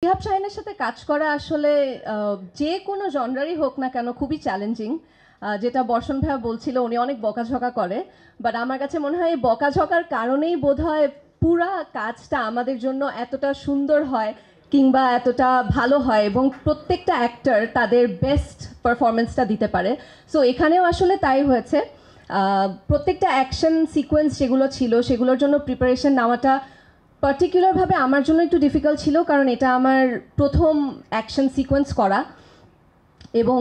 শিহাব শাহিনের সাথে কাজ করা আসলে যে কোনো জনরারই হোক না কেন খুবই চ্যালেঞ্জিং। যেটা বর্ষণ ভাইয়া বলছিল, উনি অনেক বকাঝকা করে, বাট আমার কাছে মনে হয় এই বকাঝকার কারণেই বোধহয় পুরা কাজটা আমাদের জন্য এতটা সুন্দর হয় কিংবা এতটা ভালো হয় এবং প্রত্যেকটা অ্যাক্টর তাদের বেস্ট পারফরমেন্সটা দিতে পারে। সো এখানেও আসলে তাই হয়েছে। প্রত্যেকটা অ্যাকশন সিকোয়েন্স যেগুলো ছিল সেগুলোর জন্য প্রিপারেশন নেওয়াটা পার্টিকুলারভাবে আমার জন্য একটু ডিফিকাল্ট ছিল, কারণ এটা আমার প্রথম অ্যাকশন সিকোয়েন্স করা এবং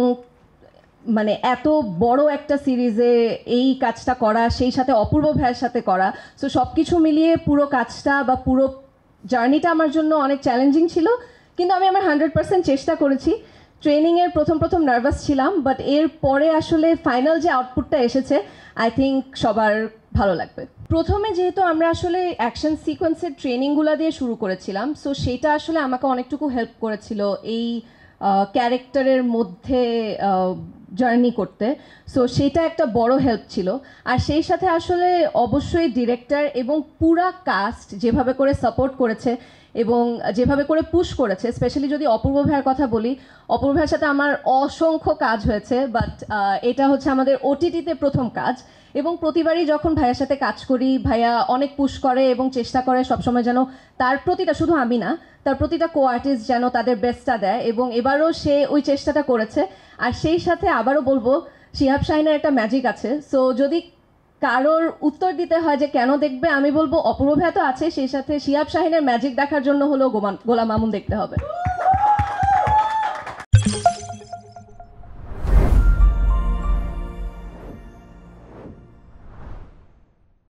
মানে এত বড় একটা সিরিজে এই কাজটা করা, সেই সাথে অপূর্ব ভাইয়ের সাথে করা। সো সব কিছু মিলিয়ে পুরো কাজটা বা পুরো জার্নিটা আমার জন্য অনেক চ্যালেঞ্জিং ছিল, কিন্তু আমি আমার 100% চেষ্টা করেছি। ট্রেনিংয়ের প্রথম নার্ভাস ছিলাম, বাট এর পরে আসলে ফাইনাল যে আউটপুটটা এসেছে আই থিঙ্ক সবার ভালো লাগবে। প্রথমে যেহেতু আমরা আসলে অ্যাকশন সিকোয়েন্সের ট্রেনিংগুলো দিয়ে শুরু করেছিলাম, সো সেটা আসলে আমাকে অনেকটুকু হেল্প করেছিল এই ক্যারেক্টারের মধ্যে জার্নি করতে। সো সেটা একটা বড় হেল্প ছিল। আর সেই সাথে আসলে অবশ্যই ডিরেক্টর এবং পুরা কাস্ট যেভাবে করে সাপোর্ট করেছে এবং যেভাবে করে পুশ করেছে, স্পেশালি যদি অপূর্ব ভাইয়ের কথা বলি, অপূর্ব ভাইয়ের সাথে আমার অসংখ্য কাজ হয়েছে, বাট এটা হচ্ছে আমাদের ওটিটিতে প্রথম কাজ। এবং প্রতিবারই যখন ভাইয়ার সাথে কাজ করি, ভাইয়া অনেক পুশ করে এবং চেষ্টা করে সবসময় যেন তার প্রতিটা, শুধু আমি না, তার প্রতিটা কো আর্টিস্ট যেন তাদের বেস্টটা দেয়, এবং এবারও সে ওই চেষ্টাটা করেছে। আর সেই সাথে আবারও বলবো, শিহাব শাহিনের একটা ম্যাজিক আছে। সো যদি কারোর উত্তর দিতে হয় যে কেন দেখবে, আমি বলবো অপূর্ব ভাইয়া তো আছে, সেই সাথে শিহাব শাহিনের ম্যাজিক দেখার জন্য হলো গোলাম মামুন দেখতে হবে।